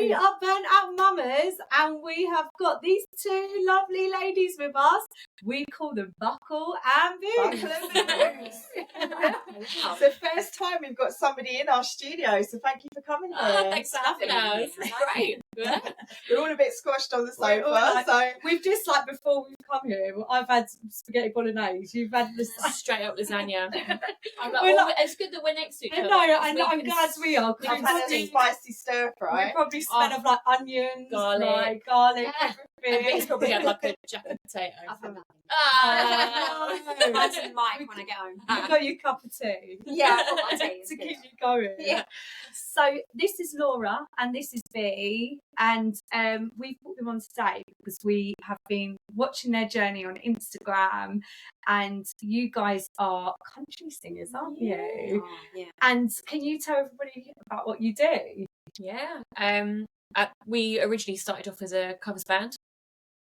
We are Burnt Out Mamas, and we have got these two lovely ladies with us. We call them Buckle and Boots. It's the first time we've got somebody in our studio, so thank you for coming here. Thanks for having us. Great. We're all a bit squashed on the sofa, so we've just before we've come here, I've had spaghetti bolognese. You've had this straight up lasagna. I'm it's good that we're next to each other. I know. I'm glad we are. I've had a spicy stir fry. We probably smell of onions, garlic, everything. And Vince probably had a jacket potato. I've had nothing. That's Mike when I get home. You've got your cup of tea. Yeah, I've got my tea. To keep you going. Yeah. So this is Laura and this is Bea, and we put them on today because we have been watching their journey on Instagram, and you guys are country singers, aren't you? Oh, yeah. And can you tell everybody about what you do? Yeah. We originally started off as a covers band,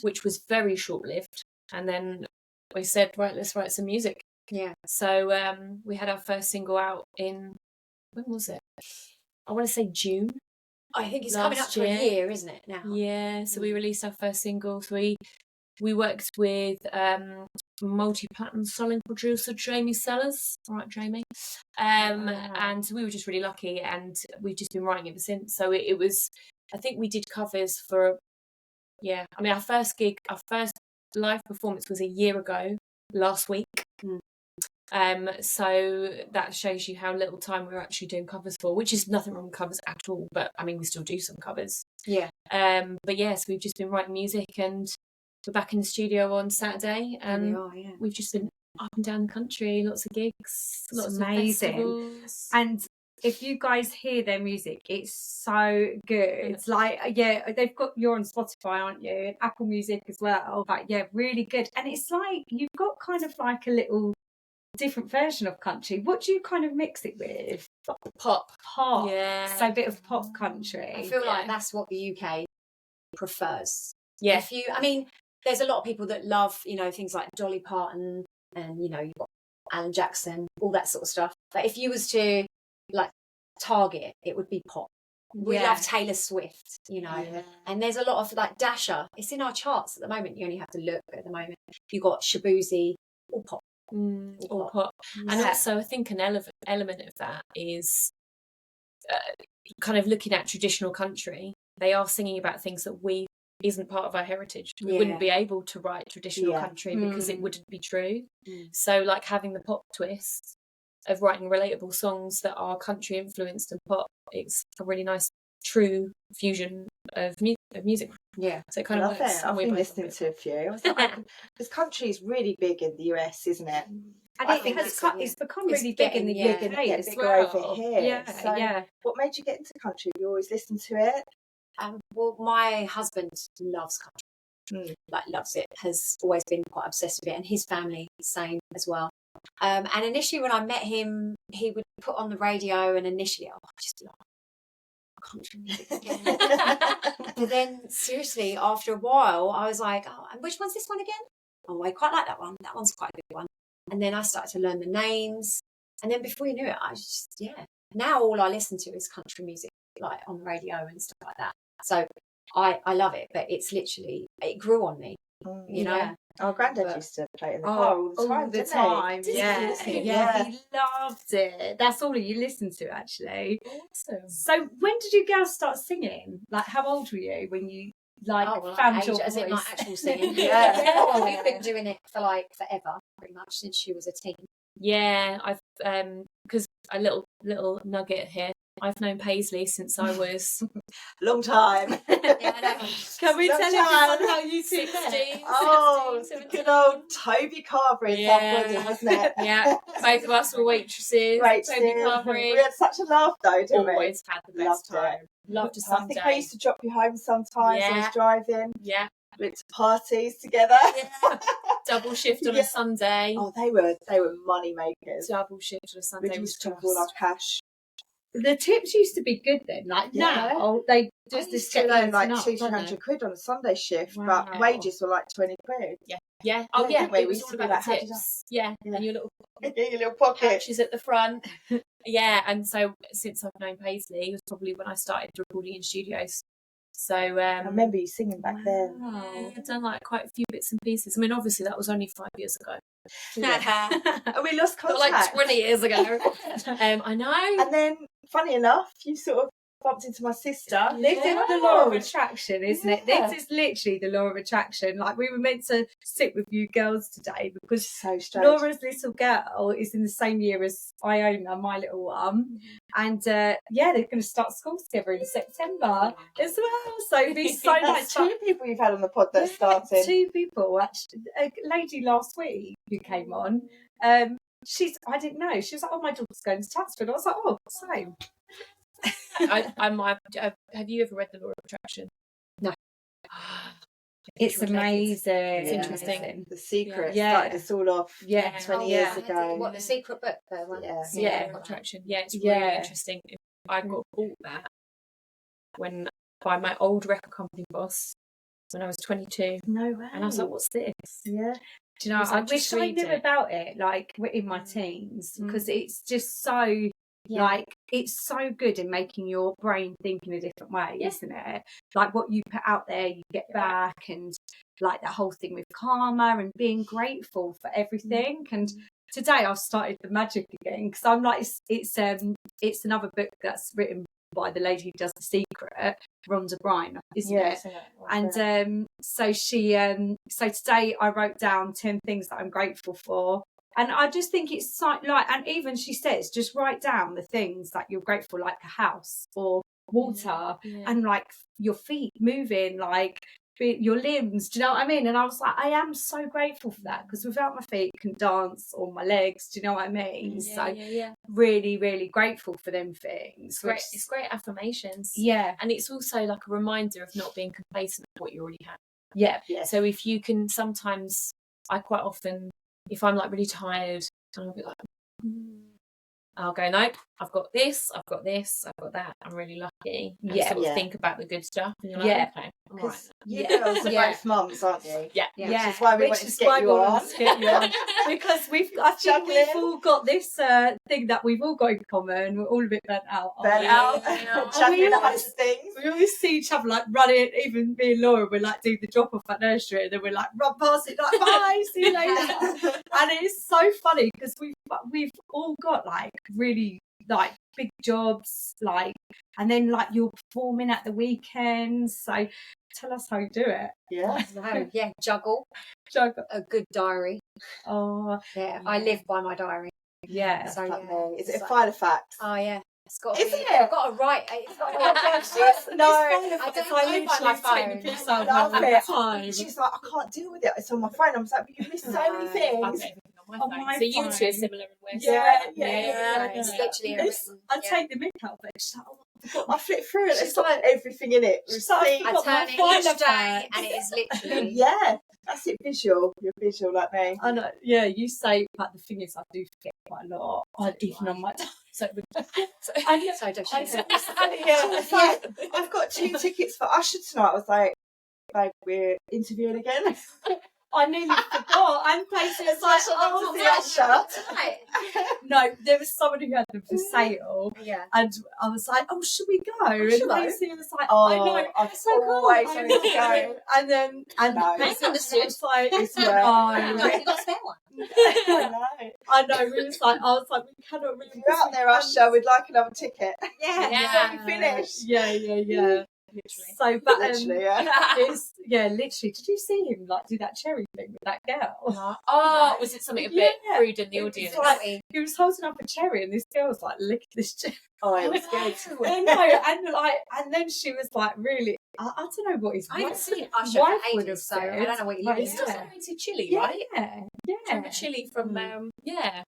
which was very short-lived, and then we said, right, let's write some music. Yeah. So we had our first single out in, when was it? I want to say June. I think it's coming up to a year, isn't it, now? Yeah, so we released our first single. So we worked with multi-platinum selling producer Jamie Sellers. All right, Jamie. And we were just really lucky, and we've just been writing ever since. So it was, I think we did covers for, our first live performance was a year ago, last week. So that shows you how little time we're actually doing covers for, which is nothing wrong with covers at all, but I mean we still do some covers. Yeah. But yes, we've just been writing music, and we're back in the studio on Saturday, and we've just been up and down the country, lots of gigs, lots of festivals. And if you guys hear their music, it's so good. It's they've got, you're on Spotify, aren't you? And Apple Music as well. But really good. And it's like you've got kind of like a little different version of country. What do you kind of mix it with? Pop. Yeah. So a bit of pop country. I feel like that's what the UK prefers. Yeah. There's a lot of people that love, things like Dolly Parton and, you've got Alan Jackson, all that sort of stuff. But if you was to target, it would be pop. We love Taylor Swift, and there's a lot of Dasher. It's in our charts at the moment. You only have to look at the moment. You've got Shabuzi, all pop. All pop. And also I think an element of that is kind of looking at traditional country. They are singing about things that isn't part of our heritage. We wouldn't be able to write traditional country because it wouldn't be true. So having the pop twist of writing relatable songs that are country influenced and pop, it's a really nice true fusion of music. Yeah, so it kind of works. I've been listening to a few. Because country is really big in the US, isn't it? And I think it's become really big in the UK as bigger well. over here. What made you get into country? You always listened to it? Well, my husband loves country. Loves it. Has always been quite obsessed with it, and his family same as well. And initially, when I met him, he would put on the radio, and initially, I just love country music again. But then, seriously, after a while, I was like, and which one's this one again? Oh, I quite like that one. That one's quite a good one. And then I started to learn the names, and then before you knew it, I was just Now all I listen to is country music, on the radio and stuff like that. So I love it, but it's literally, it grew on me. You know, our granddad used to play it in the car all the time. Yeah, he loved it. That's all you listened to, actually. Awesome. So when did you girls start singing? How old were you when you found your voice? As in actual singing? We've been doing it for forever, pretty much since she was a teen. Yeah, I've because a little nugget here. I've known Paisley since I was long time. Can we tell everyone how you two met? Oh, good old Toby Carberry, wasn't it? Yeah, both of us were waitresses. Toby Carberry. We had such a laugh though, didn't we? Always had the best time. Loved a Sunday. I think I used to drop you home sometimes. I was driving. Yeah. Went to parties together. Yeah. Double shift on a Sunday. Oh, they were money makers. Double shift on a Sunday. We used to have all our cash. The tips used to be good then. Now they just earn £200 on a Sunday shift, but wages were 20 quid. Yeah. Oh yeah. We It was used all to be about like, tips. Yeah. And your little pocket patches at the front. Yeah. And so since I've known Paisley, it was probably when I started recording in studios. So I remember you singing back then. I've done like quite a few bits and pieces. I mean, obviously that was only 5 years ago. And we lost contact. Like 20 years ago. I know. And then, funny enough, you sort of bumped into my sister. This is the law of attraction, isn't it? This is literally the law of attraction. Like, we were meant to sit with you girls today because so strange. Laura's little girl is in the same year as Iona, my little one. And they're going to start school together in September as well. So it'd be so nice. 2 people you've had on the pod that started. 2 people, actually. A lady last week who came on, I didn't know. She was like, oh, my daughter's going to Chatsford. I was like, oh, same. Have you ever read The Law of Attraction? No. It's amazing. It's interesting. The Secret started this all off 20 years ago. What, The Secret book? Yeah. Attraction. Yeah, it's really interesting. I got bought that by my old record company boss when I was 22. No way. And I was like, what's this? Yeah. Do you know, I wish I knew about it, like, in my teens, because it's just so... Like, it's so good in making your brain think in a different way, isn't it? Like, what you put out there, you get back, and like that whole thing with karma and being grateful for everything. And today I've started the magic again because I'm like, it's another book that's written by the lady who does The Secret, Rhonda Byrne, isn't it? And so so today I wrote down 10 things that I'm grateful for. And I just think it's like, and even she says, just write down the things that you're grateful, like a house or water, and like your feet moving, like your limbs. Do you know what I mean? And I was like, I am so grateful for that, because without my feet, I can dance, or my legs. Do you know what I mean? Really, really grateful for them things. It's great affirmations. Yeah. And it's also like a reminder of not being complacent with what you already have. Yeah. So if you can, sometimes I quite often, if I'm like really tired, I'll be like, I'll go, nope, I've got this, I've got that, I'm really lucky. And sort of think about the good stuff. And you're like, okay, I'm all right. You girls are both mums, aren't you? Yeah. Which is why we wanted to get you on. Because I think we've all got this thing that we've all got in common. We're all a bit burnt out. Juggling a bunch of things. We always see each other like running, even me and Laura, we're like doing the drop off at nursery, and then we're like run past it, like bye, see you later. And it's so funny because we've all got like really like big jobs, like, and then like you're performing at the weekends. So tell us how you do it. Juggle a good diary. I live by my diary. Is it a file of facts? Oh yeah, it's got. Isn't it? I've got to write. It's got to No, I don't know by my phone. She's like, I can't deal with it. It's on my phone. I was like, but you miss so many things. On my phone. So you two are similar in ways. It's literally. I take the mick out, but she's like, I flip through it. It's like everything in it. I turn it each day, and it is literally. That's it. Visual. You're visual like me. I know. Yeah, you say, but the thing is, I do forget quite a lot. Even on my so does she. I've got 2 tickets for Usher tonight. I was like, babe, we're interviewing again. I nearly forgot. I'm placing it's like, no, there was someone who had them for sale. And I was like, oh, should we go? And Lacey was like, I know, I'm so always going to go. And then, Lacey was like, you got a spare one. I know. We was like, I was like, we cannot really. You're out there, Usher. We'd like another ticket. Yeah. We finished. Yeah. Literally. So, but literally. Did you see him like do that cherry thing with that girl? Oh, was it something a bit rude in the audience? Like, he was holding up a cherry, and this girl was like licking this cherry. Oh, it was good. And then she was like, really. I don't know what his I haven't seen Usher wife for would have ages, so said. I don't know what he He's just going to Chile, right? Yeah. Chile from Yeah.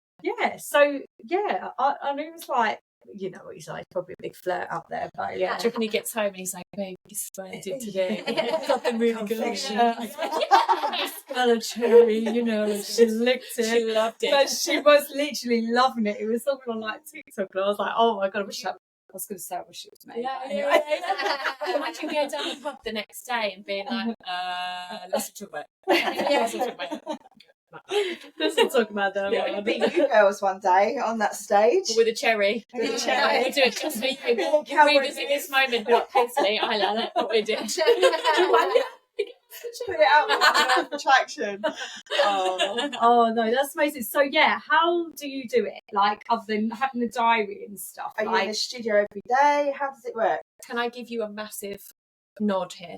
So and it was like, you know what he's like, probably a big flirt up there, but do you reckon he gets home and he's like, babe, this is what I did today. Something really good. This girl a cherry, you know, she licked it. She loved it. But she was literally loving it. It was something on like TikTok, and I was like, oh my god, I was going to say I wish it was me. Anyway. Imagine going down the pub the next day and being like, let's talk about it. Let's not talk about that I'll one. be you girls one day on that stage. With a cherry. With a cherry. We'll do it just for you. We'll revisit this moment. Like, personally, I love it. What we did. Put it out for attraction. Oh no, that's amazing. So yeah, how do you do it? Like, other than having the diary and stuff. Are you in the studio every day? How does it work? Can I give you a massive nod here?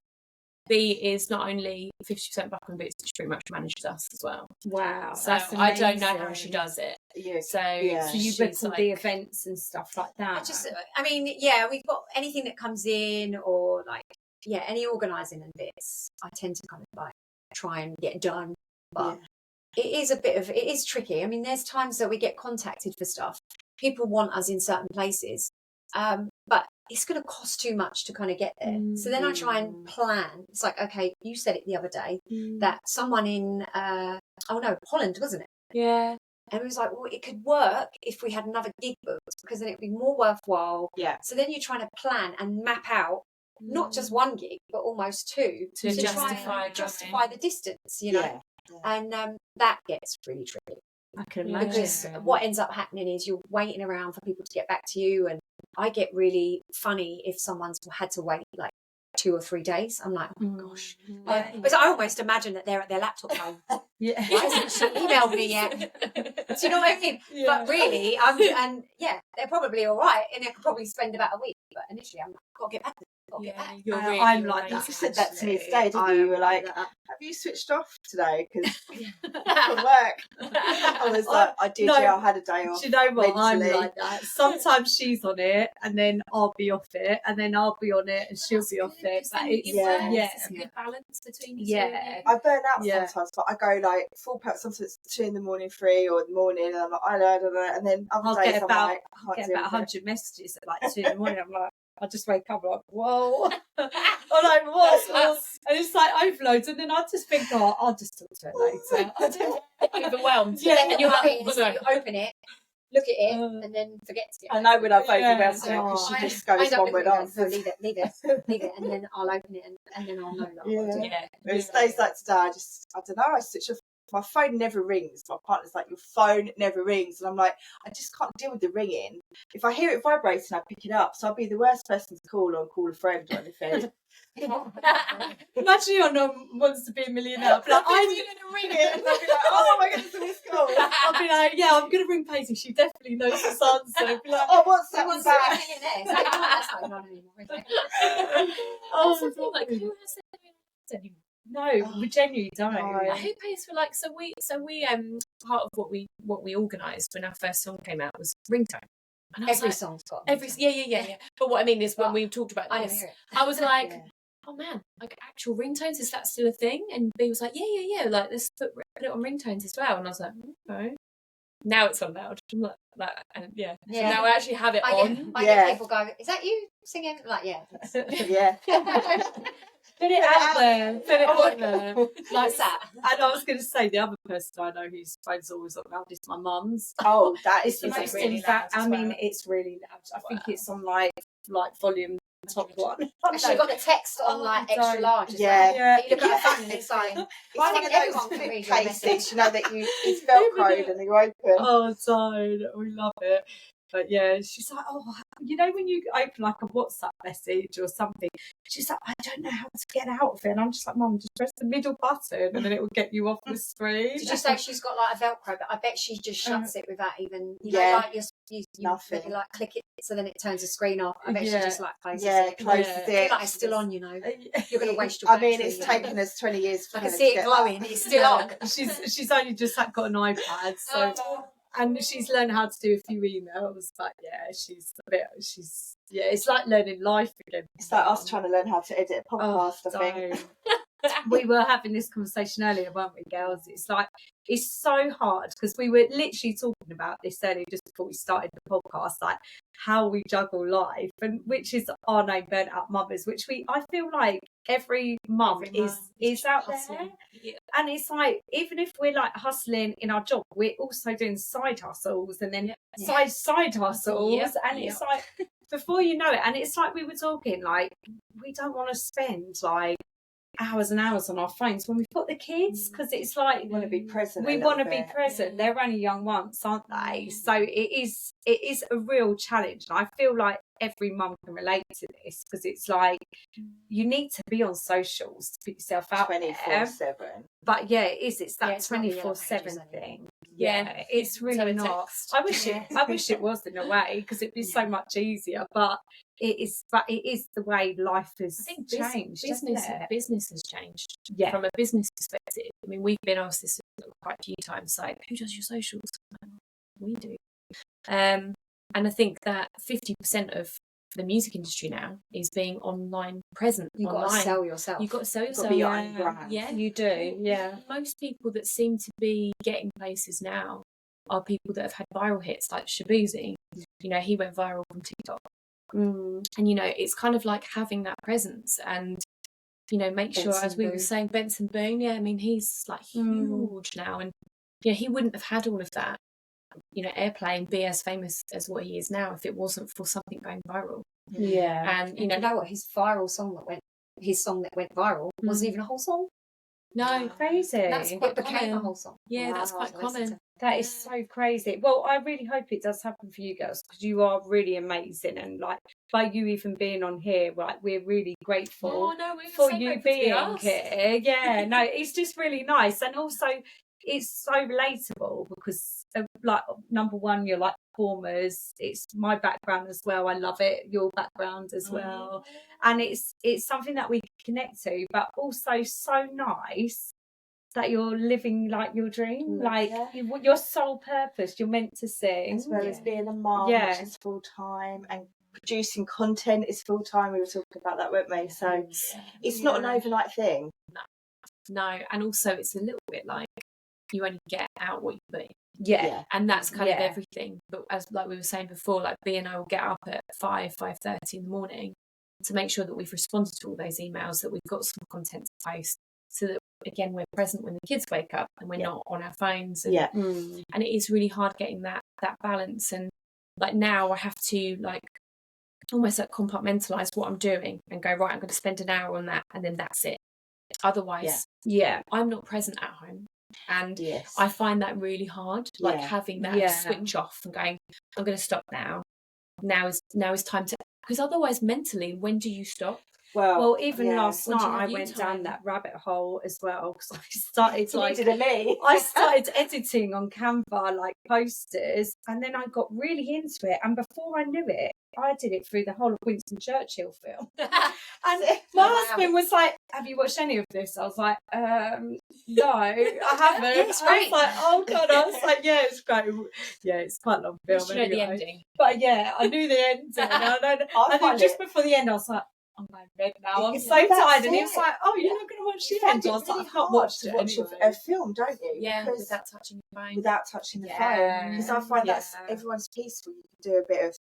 B is not only 50% Buckland Boots, she pretty much manages us as well. Wow. So that's I don't know amazing. how she does it. Yeah. So you she's book all like, the events and stuff like that. I mean, yeah, we've got anything that comes in, or like, yeah, any organising and bits. I tend to kind of like try and get done, but it is tricky. I mean, there's times that we get contacted for stuff. People want us in certain places, but it's going to cost too much to kind of get there. So then I try and plan. It's like, okay, you said it the other day that someone in Holland, wasn't it? yeah. And it was like, well, it could work if we had another gig booked, because then it'd be more worthwhile. Yeah. So then you're trying to plan and map out not just one gig, but almost two To try and justify the distance, you know. Yeah. And that gets really tricky. I can Yeah. imagine. Because what ends up happening is you're waiting around for people to get back to you, and I get really funny if someone's had to wait like 2 or 3 days. I'm like, oh my gosh. Because I almost imagine that they're at their laptop home. Yeah. Why hasn't she emailed me yet? Do you know what I mean? Yeah. But really, they're probably all right, and they could probably spend about a week. But initially, I'm like, got to get back. You're really I'm like You that. said that to me actually. today, didn't you? You were like, have you switched off today? Because from work. I was like, I did, No. I had a day off. Do you know what? mentally. I'm like that. Sometimes she's on it, and then I'll be off it, and then I'll be on it, and she'll be off it. But it's It's a good balance between you two. I burn out Yeah. sometimes, but I go like full pelt. Sometimes it's 2 in the morning, 3 or in the morning, and I'm like, I don't know. And then other I'll days get I'm about like, I can't do 100 messages at like 2 in the morning. I'm like, I just wake up like, whoa. I'm like, what? And it's like overloads, and then I just think, oh, I'll just talk to her later. I don't Overwhelmed. Yeah, And you're like, you open it, look at it, and then forget to. I know when I've overwhelmed her Yeah. because she I just goes end up one way looking at on. it, so leave it, and then I'll open it, and then I'll know that. Yeah. yeah. It's days like today, I don't know, I switch off. My phone never rings. My partner's like, your phone never rings. And I'm like, I just can't deal with the ringing. If I hear it vibrating, I pick it up. So I'll be the worst person to call or call a friend or anything. Imagine you're on Wants to Be a Millionaire. I'll be like, I'm going to ring it. And I'll be like, oh my goodness, it's a missed call. I'll be like, yeah, I'm going to ring Paisley. She definitely knows this answer. I'll be like, Oh, what's that Someone's one back? that's not on anymore, is it? oh, That's the thing, like, who has their anymore? no, we genuinely don't. No. Like, who pays for like so we part of what we organised when our first song came out was ringtone. And I was Every like, song's got yeah. But what I mean is when we talked about I never this, hear it. I was like, Yeah. oh man, like actual ringtones, is that still a thing? And B was like, yeah, like let's put it on ringtones as well. And I was like, okay. Now it's on loud. I'm like that, and Yeah. So now I actually have it on. I get people go, is that you singing? Like, yeah. Yeah. Put it out there. Put it out there. Like that. And I was going to say the other person I know whose phone's always on loud is my mum's. Oh, that It's is the Is it most really in loud fact. as I mean, well? it's really loud. I think Wow. it's on like volume top one. And she got the text on like extra don't. large. as Yeah. well. You look at her phone and it's like, It's I one think of everyone those can flip read your message. cases, you know, that it's velcroed and you open. Oh, don't. We love it. But yeah, she's like, oh, you know, when you open like a WhatsApp message or something, she's like, I don't know how to get out of it. And I'm just like, Mum, just press the middle button and then it will get you off the screen. Did you say she's got like a Velcro? But I bet she just shuts it without even, Yeah. know, like you Nothing. maybe, like click it so then it turns the screen off. I bet she Yeah. just like closes Yeah, it. closes Yeah. it. Feel like it's still on, you know. You're going to waste your I battery. mean, it's taken us 20 years for I her can to see it get glowing. that. It's still on. She's only just got an iPad, so and she's learned how to do a few emails. But yeah, it's like learning life again. It's like us trying to learn how to edit a podcast, I think. We were having this conversation earlier, weren't we, girls? It's like, it's so hard because we were literally talking about this earlier just before we started the podcast, like how we juggle life, and which is our name, Burnt Out Mothers, which I feel like every mum is out hustling. there. Yeah. And it's like, even if we're like hustling in our job, we're also doing side hustles and then side hustles. Yep. And it's like, before you know it, and it's like we were talking, like, we don't want to spend like hours and hours on our phones when we've got the kids, because it's like We want to be present. we want to be present. They're only young once, aren't they? So it is a real challenge, and I feel like every mum can relate to this, because it's like you need to be on socials to put yourself out 24/7. But yeah, it's that it's not the Yellow 24/7 Pages thing. Yeah, it's really not. I wish it was in a way, because it'd be so much easier. But it is the way life has changed. Business has changed. Yeah. From a business perspective, I mean, we've been asked this quite a few times, like, who does your socials? We do. And I think that 50% of the music industry now is being online present. You've got to sell yourself. You've got to sell yourself. Be your own brand. Yeah, you do. Yeah. Most people that seem to be getting places now are people that have had viral hits, like Shabuzi. You know, he went viral from TikTok. And you know, it's kind of like having that presence, and you know, make sure, as we were saying, Benson Boone. Yeah, I mean, he's like huge now, and yeah, he wouldn't have had all of that, you know, airplay and be as famous as what he is now if it wasn't for something going viral. Yeah. And you know what, his song that went viral wasn't even a whole song. No, crazy. That's quite became common. a whole song. Yeah, that's quite common. That is so crazy. Well, I really hope it does happen for you girls, because you are really amazing, and like by you even being on here, like we're really grateful for you being here. Yeah, no, it's just really nice, and also it's so relatable because like number one, you're like performers. It's my background as well. I love it. Your background as well, and it's something that we connect to, but also so nice that you're living like your dream, like your sole purpose. You're meant to sing, as well as being a mum, which is full time, and producing content is full time. We were talking about that, weren't we? So it's not an overnight thing. No, and also it's a little bit like you only get out what you put in. Yeah. And that's kind of everything. But as like we were saying before, like B and I will get up at 5:30 in the morning to make sure that we've responded to all those emails, that we've got some content to post, so that again we're present when the kids wake up and we're not on our phones. And, and it is really hard getting that balance. And like now I have to like almost like compartmentalize what I'm doing and go, right, I'm going to spend an hour on that, and then that's it. Otherwise, I'm not present at home. And I find that really hard, like having that switch off and going, I'm going to stop now. Now is time to, because otherwise mentally, when do you stop? Well, even last night I went down that rabbit hole as well, because I started I started editing on Canva like posters, and then I got really into it, and before I knew it, I did it through the whole of Winston Churchill film. And my husband was like, have you watched any of this? I was like, no, I haven't. It's I was like, oh God. I was like, yeah, it's great. Yeah, it's quite a long film anyway. The ending. But yeah, I knew the ending. And then just before the end, I was like, I'm going to bed now. I'm so tired. And he was like, oh, you're not going to watch the end? I was like, I can't watch it anyway. A film, don't you? Yeah, without touching the phone. Without touching the phone. Because I find that's everyone's peaceful. You can do a bit of...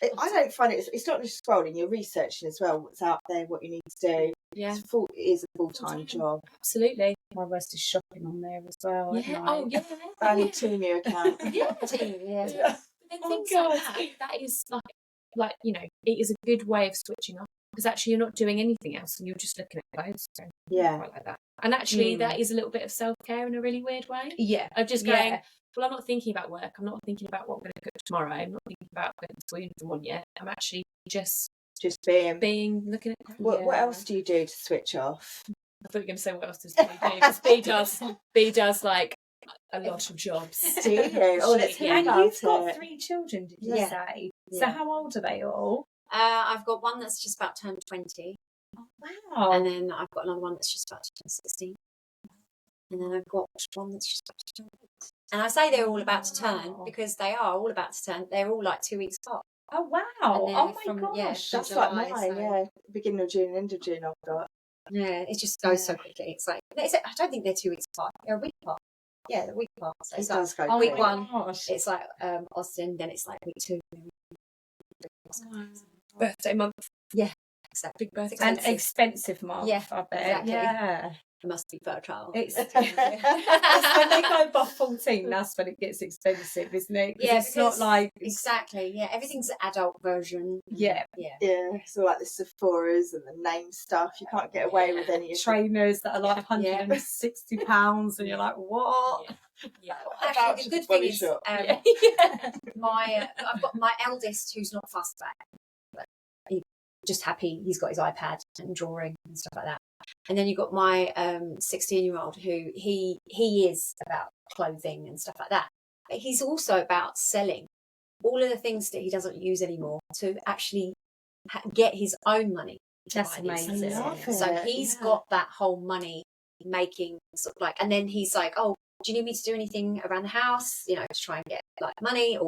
I don't find it's not just scrolling, you're researching as well what's out there, what you need to do. Yeah. It is a full-time job. Absolutely. My rest is shopping on there as well. Yeah. Oh, yeah. And a Teamio account. But then things like that is like, you know, it is a good way of switching off, because actually you're not doing anything else and you're just looking at clothes. So quite like that. And actually that is a little bit of self-care in a really weird way. Yeah. Of just going, well, I'm not thinking about work. I'm not thinking about what I'm going to cook tomorrow. I'm not thinking about putting the spoon for one yet. I'm actually just being looking at what else do you do to switch off? I thought you were going to say what else does B do, because B does like a lot of jobs. Do you? Oh, let's hear and about you've got it. 3 children, did you say? So how old are they all? I've got one that's just about turned 20. Oh, wow. And then I've got another one that's just about to turn 16. And then I've got one that's just about to turn 8. And I say they're all about to turn because they are all about to turn. They're all like 2 weeks apart. Oh, wow. Oh, my gosh. That's July, like mine, beginning of June, end of June I've got. Yeah, it just goes so quickly. It's like, I don't think they're 2 weeks apart. They're a week apart. Yeah, they're a week apart. So it does go week quick. 1, it's like Austin, then it's like week 2. Birthday month. Yeah, exactly. Big birthday. And expensive month, I bet. Exactly. Yeah. it must be fertile. It's when they go above 14, that's when it gets expensive, isn't it? Yeah, it's not like exactly. Yeah, everything's the adult version. Yeah. It's all like the Sephora's and the name stuff. You can't get away with any of trainers that are like £160, and you're like, what? Actually, the good thing is, I've got my eldest who's not fussed back, but he's just happy he's got his iPad and drawing and stuff like that. And then you've got my 16-year-old who he is about clothing and stuff like that. But he's also about selling all of the things that he doesn't use anymore to actually get his own money. That's amazing. So he's got that whole money making sort of like, and then he's like, oh, do you need me to do anything around the house, you know, to try and get like money?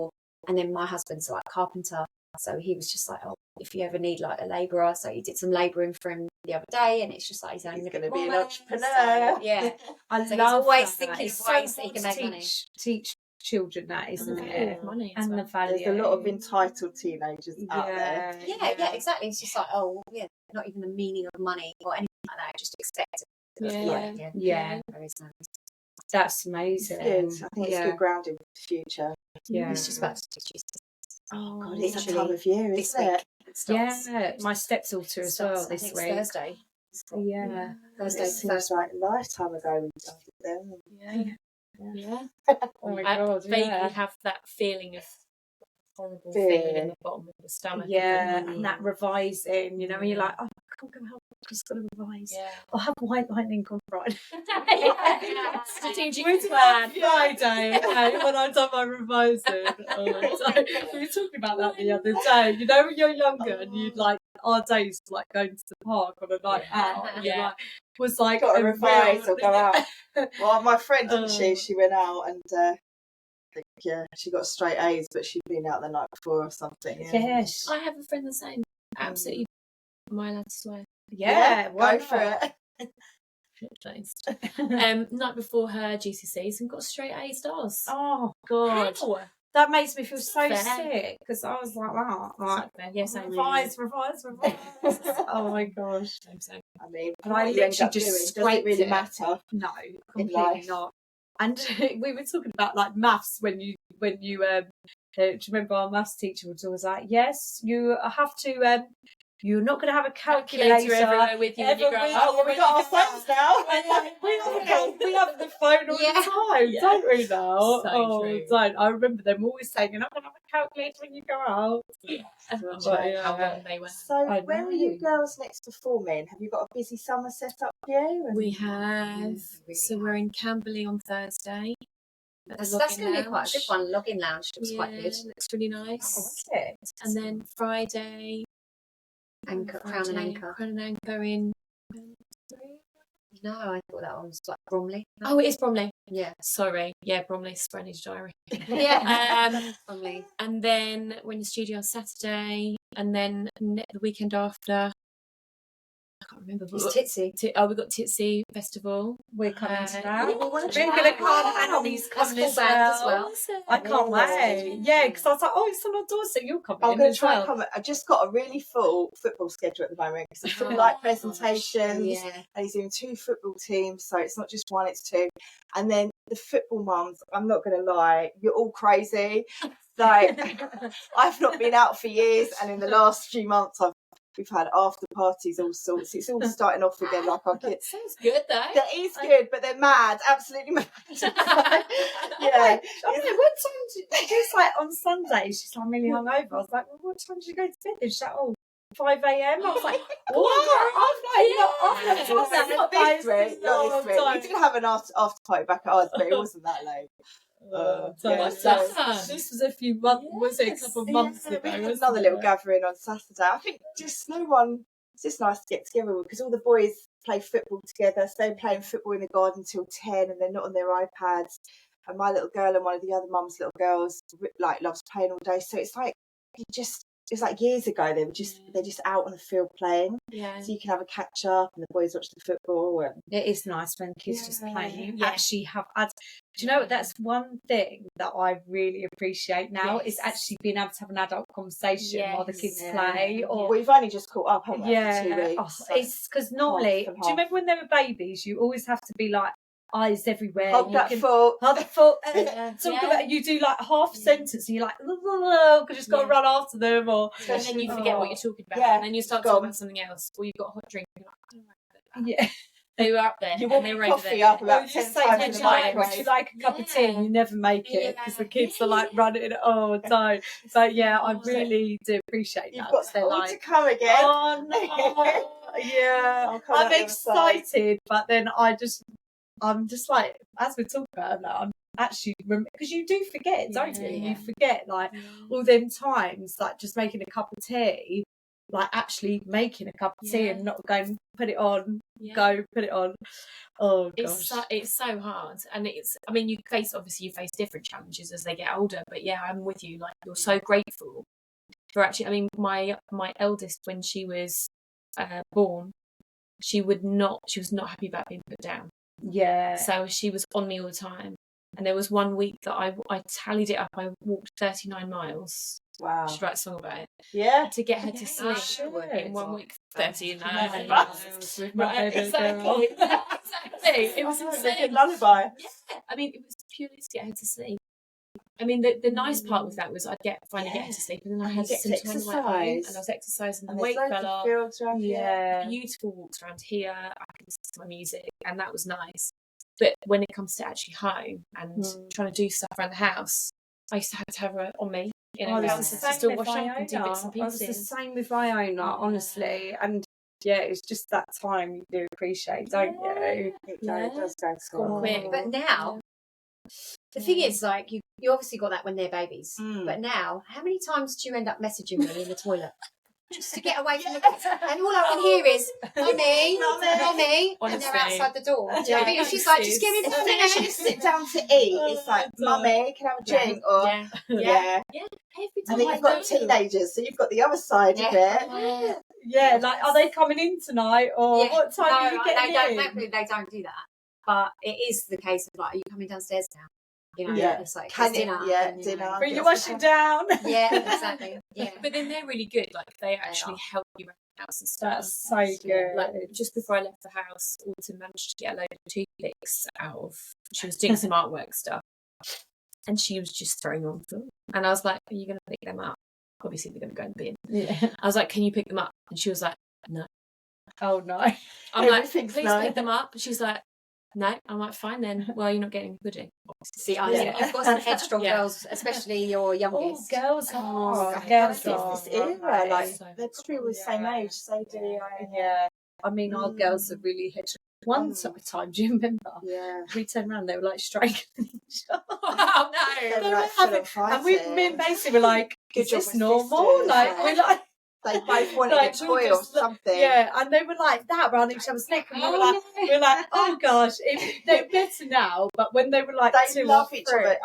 And then my husband's like carpenter, so he was just like, oh, if you ever need like a labourer, so he did some labouring for him the other day, and it's just like he's going to be an entrepreneur. So, yeah, I so love he's always that. thinking It's of ways so that he can good make to money. teach children that, isn't it? Money and the value. There's a lot of entitled teenagers out there. Yeah, exactly. It's just like, oh, yeah, not even the meaning of money or anything like that. Just expect it. Yeah. There is no. That's amazing. It's good. I think it's good grounding for the future. Yeah. It's just about to teach. Oh God, it's that time of year, isn't it? Yeah, my stepdaughter as well this week. Thursday. Yeah. Thursday. It seems like a lifetime ago we started them. Yeah. Oh my I God, vaguely have that feeling of horrible feeling in the bottom of the stomach. Yeah, and that revising, you know, when you're like, oh, I can't go help, I'm just going to revise. Yeah. I'll have white lightning on Friday. Strategic plan. Friday, when I've done my revising. We were talking about that the other day. You know, when you're younger and you'd like, our days like going to the park on a night out. And you're like, was like, got to revise or go out. Well, my friend, didn't she went out and she got straight A's, but she'd been out the night before or something. Yes. I have a friend the same. Absolutely. Am I allowed to swear? Yeah, go for it. Night before her GCSEs and got straight A stars. Oh God. How? That makes me feel so sick because I was like that. Like, yes, I revise. Oh my gosh. I mean, and I literally just doesn't really matter. No, completely not. And we were talking about like maths when you do you remember our maths teacher was always like, yes, you have to you're not going to have a calculator everywhere with you when you grow up. Oh, well, we got our phones now. we have the phone all the time, don't we now? So true. Don't. I remember them always saying, you're not going to have a calculator when you go out. How wrong they were. So where are you girls next performing? Have you got a busy summer set up for you? We have. So we're in Camberley on Thursday. That's going to be quite a good one. Login Lounge. It was quite good. Looks really nice. Oh, what's it? And then Friday, Crown and Anchor. Crown and Anchor in. No, I thought that one was like Bromley. No. Oh, it is Bromley. Yeah. Sorry. Yeah, Bromley. Spanish diary. Bromley. And then we're in the studio on Saturday, and then the weekend after. I can't remember. It's Titsy. We've got Titsy Festival. We're coming to that. Yeah, We're going to come and Annie's coming as well. I can't wait. Yeah, because I was like, oh, it's on our door, so you'll come in. I'm going to try and come. I just got a really full football schedule at the moment because it's full like presentations, and he's doing 2 football teams, so it's not just one, it's 2. And then the football mums, I'm not going to lie, you're all crazy. Like, I've not been out for years, and in the last few months, we've had after parties, all sorts. It's all starting off again like our kids. Sounds good though. That is good, but they're mad, absolutely mad. Yeah. I mean, what time did you like on Sunday? She's like really hungover. I was like, well, what time did you go to bed? And she's like, 5 a.m. I was like, what? Not this week. We did have an after party back at ours, but it wasn't that late. This was a few months. Was it a couple of months ago? We had another little gathering on Saturday. I think just no one. It's just nice to get together because all the boys play football together. So they're playing football in the garden till 10, and they're not on their iPads. And my little girl and one of the other mum's little girls like loves playing all day. So it's like you just it's like years ago, they're just out on the field playing. Yeah. So you can have a catch up and the boys watch the football. And it is nice when kids just play. You Yeah. actually have do you know what? That's one thing that I really appreciate now is Yes. actually being able to have an adult conversation while the kids Yeah. play. Or we've only just caught up, haven't we, after 2 weeks? Oh, So it's because normally, half and do you remember when they were babies? You always have to be like eyes everywhere. hold You that can foot. hold the foot. Yeah. Talk about, you do like half a sentence and you're like, because you just got to run after them. Or And then you forget what you're talking about. Yeah. And then you start Gone. talking about something else. Or you've got a hot drink. And you're like, yeah. they were up there. You and want they were coffee over there. up about you 10 say times to in the them, like, would you microwave. like a cup of tea? And you never make it because the kids are like running. Oh, don't. But yeah, I really do appreciate You've that. got They're all like, to come again. oh no, yeah. I'll come out I'm the other side. excited, but then I'm just like, as we talk about it now, I'm actually, because you do forget, don't you? Yeah. You forget like all them times, like just making a cup of tea, like actually making a cup of tea and not going, put it on, go put it on. Oh gosh. It's so hard. And I mean, you face different challenges as they get older, but yeah, I'm with you. Like, you're so grateful for actually, I mean, my eldest, when she was born, she was not happy about being put down. Yeah. So she was on me all the time. And there was one week that I tallied it up. I walked 39 miles. Wow. I should write a song about it. Yeah. To get her to sleep in 1 week. 39 miles. Right, exactly. It was insane. Lullaby. Yeah. I mean, it was purely to get her to sleep. I mean, the nice part with that was I'd finally get her to sleep, and then I had some time on my own, and I was exercising, and the weight fell off. Beautiful walks around here. I could listen to my music, and that was nice. But when it comes to actually home and trying to do stuff around the house, I used to have her on me. I was to still wash up and do bits and pieces. I was the same with Iona, honestly. And yeah, it's just that time you do appreciate, don't you? It does go quick. But now, the thing is, like, you obviously got that when they're babies. But now, how many times do you end up messaging me in the toilet? Just to get away from the kids. And all I can hear is, Mummy, Mummy. And they're outside the door. Do you know what I mean? She's like, just give me the thing. As you sit down to eat, it's like, Mummy, can I have a drink? Or, Yeah. Every time. And then you've got teenagers, so you've got the other side of it. Yeah, like, are they coming in tonight? Or what time are you getting in? Thankfully, they don't do that. But it is the case of, like, are you coming downstairs now? You know, it's like, dinner. Dinner. Bring your washing down. Yeah, exactly. Yeah. But then they're really good. Like, they actually help you around the house and stuff. That's so good. Like, just before I left the house, Autumn managed to get a load of toothpicks out of. She was doing some artwork stuff, and she was just throwing them on the floor. And I was like, "Are you going to pick them up? Obviously, they're going to go in the bin." Yeah. I was like, "Can you pick them up?" And she was like, "No." Oh no. I'm like, "Please pick them up." And she's like, "No." I'm like, "Fine then. Well, you're not getting pudding." See, I think you've got some headstrong girls, especially your youngest. Oh, girls Girls are. this era, like, So they're probably all the same age, so do I. Yeah. I mean, our girls are really headstrong. One time, do you remember? Yeah. We turned around, they were like strangling each other. Oh They no! were like full on And me fighting. and Macy were like, Good is job this with normal? sisters, Like, yeah. we're like, They both wanted like, a toy or something. Yeah, and they were like that around each other's neck, and we were like, oh gosh, they're better now. But when they were like, They love each other.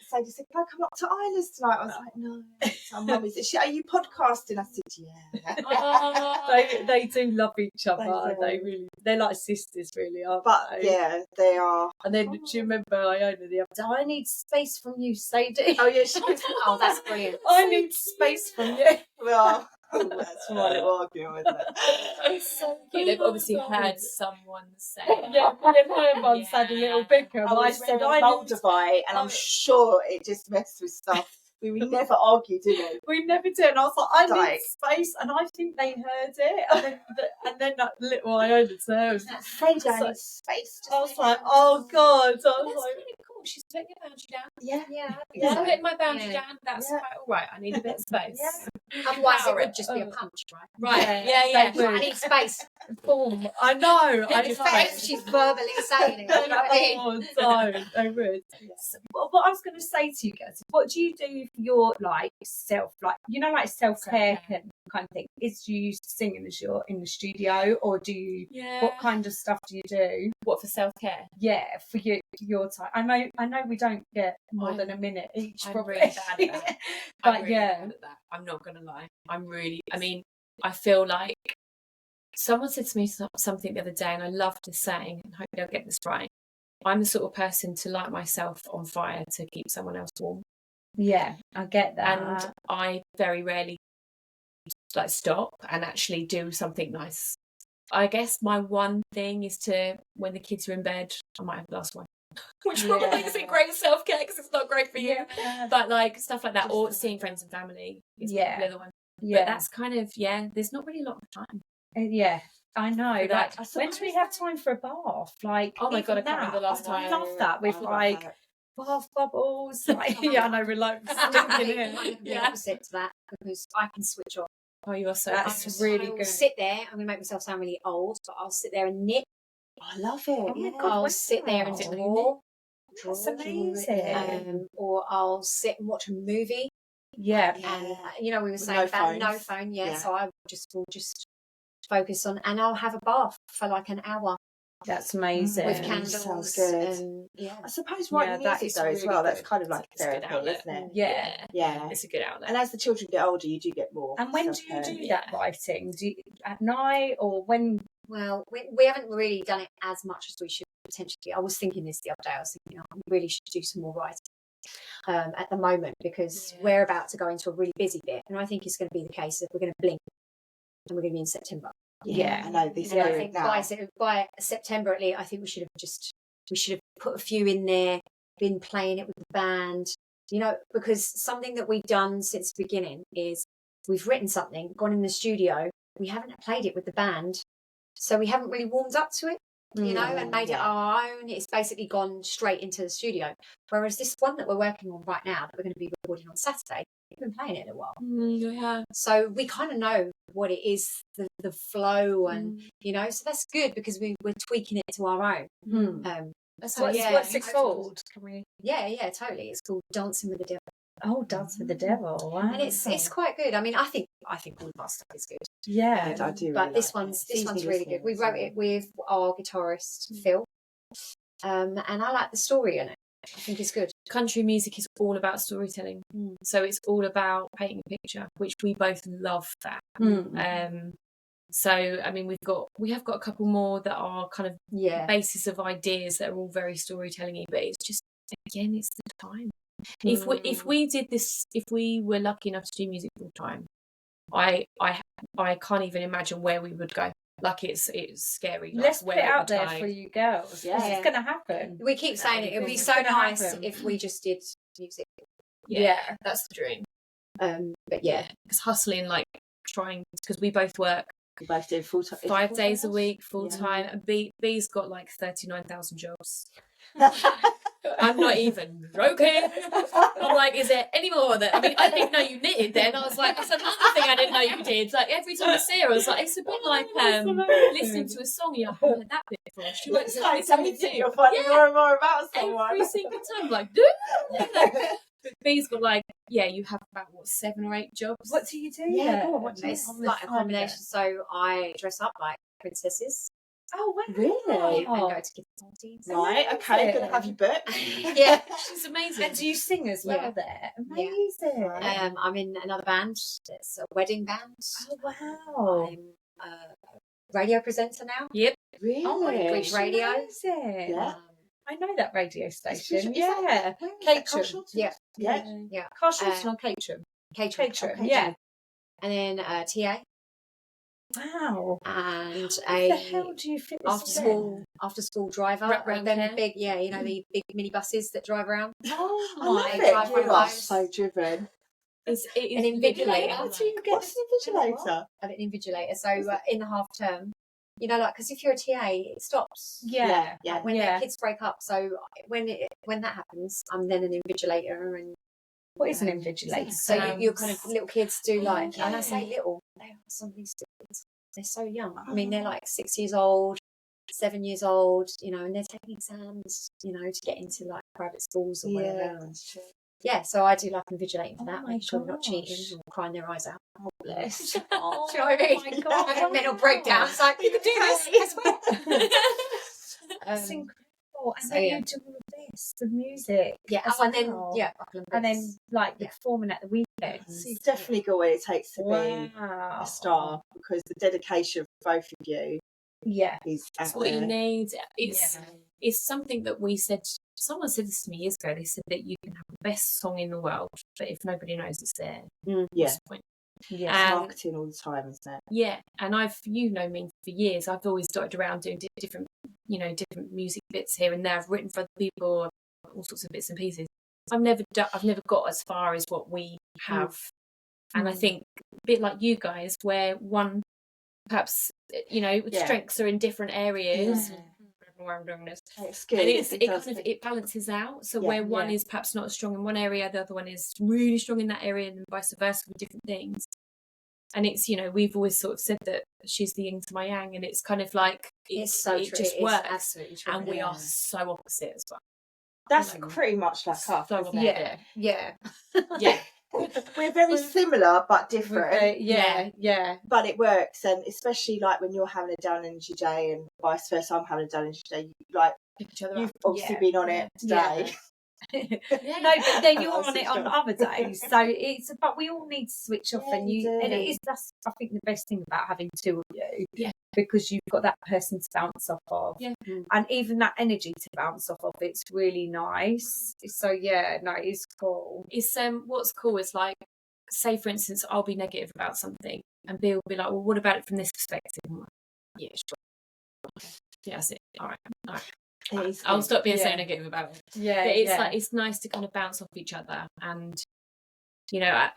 So they said, "Can I come up to Isla's tonight?" I was like, "No." So Mum is, "Are you podcasting?" I said, "Yeah." they do love each other. They They're like sisters, really, aren't But they? yeah, they are. And then do you remember Iona the other day? I need space from you, Sadie. Oh yeah, she was. Oh, that's brilliant. I need space from you. Well, that's my little argument, isn't it? It's so cute. They've obviously heard someone say. Yeah, me and her once had a little bicker. And I said, I need Moldavite, and I'm sure it just messed with stuff. We never argue, did we? We never did. And I was like, I need space. And I think they heard it. And then that little Iona said, Sadie, I need space. I was like, oh God. I was That's like, really cool. She's putting her boundary down. Yeah. I'm putting my boundary Yeah. down. That's quite all right. I need a bit of space. Otherwise, it would just be a punch, right? Right. Yeah, Yeah. I need space. boom. I know. I If she's verbally saying it. You know what I mean? I would. So, what I was going to say to you guys, what do you do for your like self, like self care kind of thing. Is you used to singing as you're in the studio, or do you? Yeah. What kind of stuff do you do? What, for self-care? Yeah, for your time. I know we don't get more than a minute each. I'm probably. really bad at that. But I'm really yeah, bad at that. I'm not gonna lie. I feel like someone said to me something the other day, and I love this saying, and I hope they'll get this right. I'm the sort of person to light myself on fire to keep someone else warm. yeah, I get that. And I very rarely like stop and actually do something nice. I guess my one thing is to, when the kids are in bed, I might have a glass of wine, which probably isn't great self-care because it's not great for you. But like stuff like that, or seeing friends and family is the other one. But that's kind of, there's not really a lot of time. Yeah, I know. Like, when do we have time for a bath? Like, oh my God, I can't remember the last time. I love that with like bath bubbles. Like, yeah, I know, we're like stinking in. The opposite to that, because I can switch off. Oh, you are so That's really good. I'll sit there. I'm going to make myself sound really old, but I'll sit there and knit. I love it. Oh my God, I'll sit there and draw. That's amazing. Or I'll sit and watch a movie. Yeah. And we were saying about no phone. Yeah. So I will just focus on, and I'll have a bath for like an hour. That's amazing. With candles. Sounds good. And, I suppose writing music though as well, that's kind of like therapy, isn't it? Yeah. It's a good outlet. And as the children get older, you do get more. And when do you do that writing? Do you, at night, or when? Well, we haven't really done it as much as we should potentially. I was thinking this the other day. I was thinking, we really should do some more writing at the moment, because we're about to go into a really busy bit, and I think it's going to be the case that we're going to blink and we're going to be in September. I know this. And I think by September at least, I think we should have put a few in there, been playing it with the band, because something that we've done since the beginning is we've written something, gone in the studio, we haven't played it with the band, so we haven't really warmed up to it, and made it our own. It's basically gone straight into the studio. Whereas this one that we're working on right now, that we're going to be recording on Saturday, we've been playing it in a while. So we kind of know what it is, the flow, and so that's good, because we're tweaking it to our own. What's it called? Can we? Yeah, totally. It's called Dancing with the Devil. Oh, Dance with the Devil! Wow. And it's quite good. I mean, I think all of our stuff is good. Yeah, I do. But really this like one's really good. We wrote it with our guitarist Phil, and I like the story in it. I think it's good. Country music is all about storytelling, so it's all about painting a picture, which we both love that. So I mean, we have got a couple more that are kind of basis of ideas that are all very storytelling-y, but it's just, again, it's the time. If we did this, if we were lucky enough to do music full time, I can't even imagine where we would go. Like, it's scary. Like, let's put it out there for you girls. Yeah. It's going to happen. We keep saying it would be so nice if we just did music. Yeah, that's the dream. But it's hustling, like trying, because we both work. We both do full time, 5 days a week, full time, and B's got like 39,000 jobs. I'm not even joking. I'm like, is there any more that? I mean, I didn't know you knitted then. I was like, that's another thing I didn't know you did. Like, every time I see her, I was like, it's a bit like listening to a song. You haven't heard that bit before. She went to like something you're finding more and more about someone. Every single time, like, but B's got like, you have about 7 or 8 jobs. What do you do? It's like a combination. So I dress up like princesses. Oh, wow. Really? And go to kids' parties. Right, okay, good to have you booked. Yeah, she's amazing. And do you sing as well there? Amazing. I'm in another band. It's a wedding band. Oh, wow. I'm a radio presenter now. Yep. Really? On British Radio. Amazing. Yeah. I know that radio station. Caterham. Yeah. Carshalton or Caterham? Caterham. Yeah. And then TA. Wow. And How the hell do you fit this after school driver. Round Them care. big, the big minibuses that drive around. Oh, I love drive it. You are so driven. It is an invigilator. How do you get What's an invigilator? An invigilator. So in the half term, because if you're a TA, it stops. Yeah. When their kids break up. So when that happens, I'm then an invigilator. And what is an invigilator? So you're kind of little kids do like, and I say little, some of these kids, they're so young. I mean, they're like 6 years old, 7 years old, and they're taking exams, to get into like private schools or whatever. That's true. Yeah, so I do like invigilating for that, my make sure they're not gosh. cheating or crying their eyes out. Oh, effortless. Oh, Do you know what I mean? my God. I had a mental breakdown. It's like, you can do this. Guess what? That's incredible. And so, then yeah. you do all of this, the music. Yeah, as and then well. Buckle And then Boots. like the Yeah. performing at the weekends. So you've definitely got what it takes to be Wow. a star, because the dedication of both of you Yeah. is That's out what you there. need. It's something that we said. Someone said this to me years ago. They said that you can have the best song in the world, but if nobody knows it's there, Yeah. what's the point? Yeah. It's And- marketing all the time, isn't it? Yeah, and you know me for years. I've always dotted around doing different music bits here and there. I've written for other people, all sorts of bits and pieces. I've never got as far as what we have, and I think a bit like you guys, where one perhaps strengths are in different areas. Yeah. Where I'm doing this, It's good. and does. it balances out. So Yeah. where one is perhaps not as strong in one area, the other one is really strong in that area, and vice versa with different things. And it's, we've always sort of said that she's the yin to my yang, and it's kind of like It's so it true. just It is works, absolutely true. and we are so opposite as well. That's pretty much like us. So isn't it? Yeah. Yeah, We're very similar but different. Yeah. But it works, and especially like when you're having a down energy day and vice versa, I'm having a down energy day. Like pick each other you've up. obviously been on it today. No, but then you're I'll on it switch on off. other days. So but we all need to switch off, Yeah, and you do. and that's I think the best thing about having two of you. Yeah. Because you've got that person to bounce off of. Yeah. And even that energy to bounce off of, it's really nice. So it's cool. It's what's cool is like, say for instance, I'll be negative about something, and Bill will be like, "Well, what about it from this perspective?" I'm like, "Yeah, sure. Okay. Yeah, that's it. All right. It is I'll good. stop being so Yeah. negative about it." Yeah. But it's like, it's nice to kind of bounce off each other, and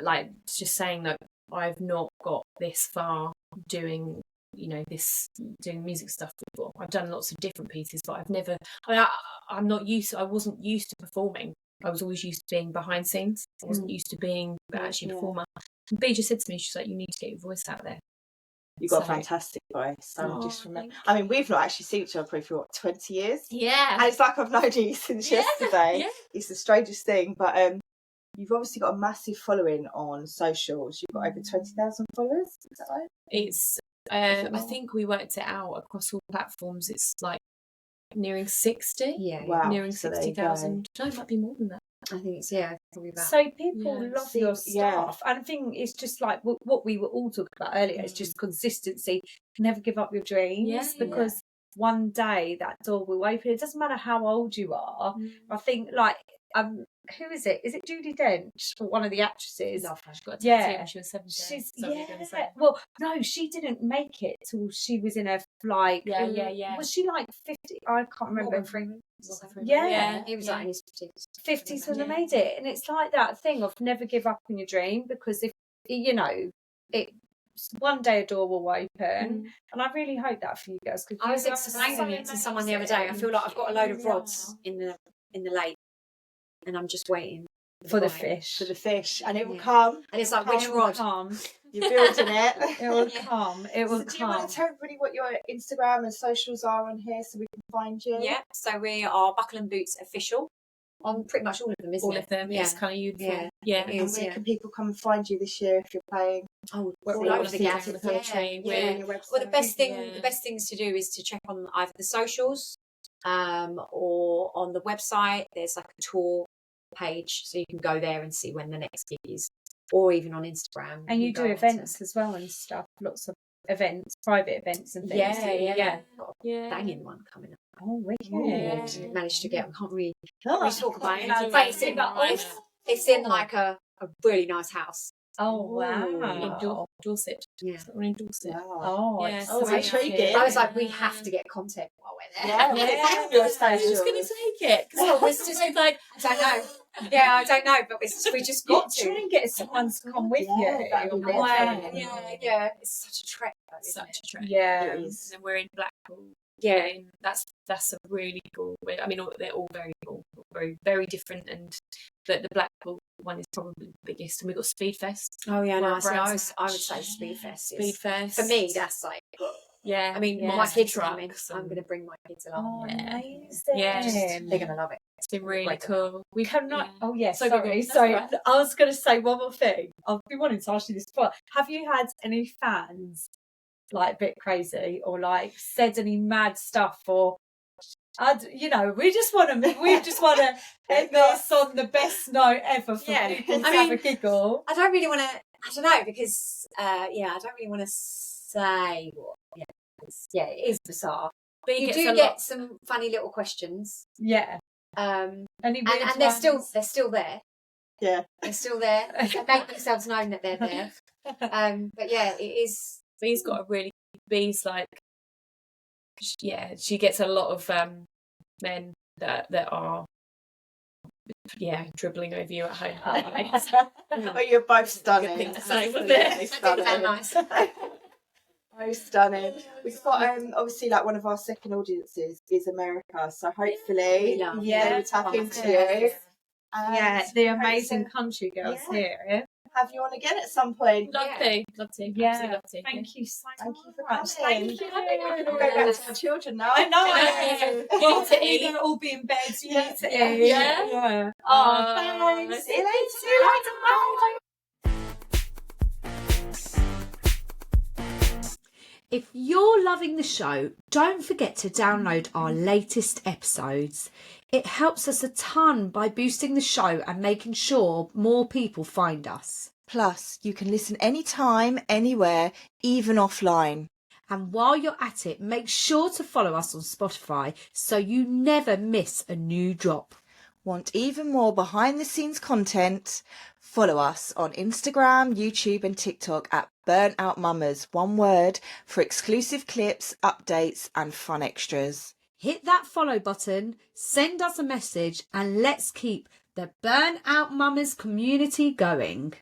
like just saying that I've not got this far doing doing music stuff before. I've done lots of different pieces, but I'm not used to, I wasn't used to performing. I was always used to being behind scenes. I wasn't used to being actually a performer. And B just said to me, she's like, "You need to get your voice out there." You've got a So- fantastic voice. Oh, Just remember. thank I mean, we've not actually seen each other probably for 20 years. Yeah. And it's like I've known you since yesterday. Yeah. It's the strangest thing. But you've obviously got a massive following on socials. You've got over 20,000 followers. Is that right? It's it I more? think we worked it out across all platforms. It's like nearing 60. Yeah. Wow. Nearing So there you go. 60,000. No, it might be more than that. I think it's probably about. So people Yeah. love your Yeah. stuff, and I think it's just like what we were all talking about earlier. It's just consistency. Never give up your dreams, Yeah. because one day that door will open. It doesn't matter how old you are. I think like who is it? Is it Judi Dench, or one of the actresses? Love her. She got a tattoo Yeah. when she was 17. She's So we're gonna say. Well, no, she didn't make it till she was in her like Yeah. Was she like 50? I can't remember. Morgan Freeman. Yeah. He was like in his 50s. 50s when they Yeah. made it, and it's like that thing of never give up on your dream, because if it one day a door will open, and I really hope that for you girls. I was explaining it to someone the other day. I feel like I've got a load of rods in the lake, and I'm just waiting for the right. fish. For the fish. And it will Yeah. come. And it's like, which It will rod? come. You're building it. It will come. It will So do you want come. to tell everybody what your Instagram and socials are on here so we can find you? Yeah. So we are Buckle and Boots official on pretty much all of them, isn't All it? of them. Yeah. It's kind of uniform. Yeah. Yeah. It And is, where can people come and find you this year if you're playing? Oh, We're all all over the around gaff. the country. Yeah. On your website? Well, the best Yeah. things to do is to check on either the socials, or on the website. There's like a tour page, so you can go there and see when the next gig is, or even on Instagram. And you can do go events as well and stuff. Lots of events, private events and things. Yeah. Got a Yeah. banging one coming up. Oh, wicked. Yeah. Managed to get. I can't really Oh, talk about it. Yeah. But it's in like a really nice house. Oh, wow. In Dorset. Yeah. Is that one in Dorset? wow. Oh, Yeah. it's Oh, so intriguing. I was like, we have to get content while we're there. Yeah, Yeah. your I was just going to socials. take it. Well, it's just like, I don't know. Yeah, I don't know, but we just got Try to. and get someone to come with Yeah, you. that'd be Wow. lovely. Yeah. It's such a trek, though, isn't Such it? a trek. Yeah. It And is. then we're in Blackpool. Yeah. And that's a really cool. I mean, they're all very cool, very very different. And the Blackpool one is probably the biggest. And we've got Speedfest. Oh yeah, Well, no. See, Brands I would say Speedfest. Speedfest For me, that's like. Yeah. I mean, Yeah. my kids are coming. Trucks I'm and- going to bring my kids along. Oh, Yeah. amazing. Yeah, They're going to love it. It's been really cool. We cannot. Oh yeah, So sorry. good. Sorry, That's I was going to say one more thing. I've been wanting to ask you this before. Have you had any fans like a bit crazy or like said any mad stuff or? We just want to end this on the best note ever for people to have a giggle. I don't really want to. I don't know because I don't really want to say what. It is bizarre. But you do get some funny little questions. Yeah. And they're still there. Yeah. They're still there. They make themselves known that they're there. But yeah, it is. Bee's got a really Bee's like. Yeah, she gets a lot of men that are dribbling over you at home. Oh, you're both stunning. Good thing to say, wasn't Absolutely it? stunning. Nice. Both stunning. We've got obviously like one of our second audiences is America, so hopefully they will tap into you. The amazing country girls here. Have you on again at some point? Love to. Yeah. Love to. Thank you so much. Thank you for Thank coming. you. We'll go back to our children now. I know. You need to eat. We're all be in bed. You need to Yeah. eat. Yeah. Oh, thanks. See you later. See you later. If you're loving the show, don't forget to download our latest episodes. It helps us a ton by boosting the show and making sure more people find us. Plus, you can listen anytime, anywhere, even offline. And while you're at it, make sure to follow us on Spotify so you never miss a new drop. Want even more behind the scenes content? Follow us on Instagram, YouTube and TikTok at Burnout Mamas, one word, for exclusive clips, updates and fun extras. Hit that follow button, send us a message and let's keep the Burnout Mamas community going.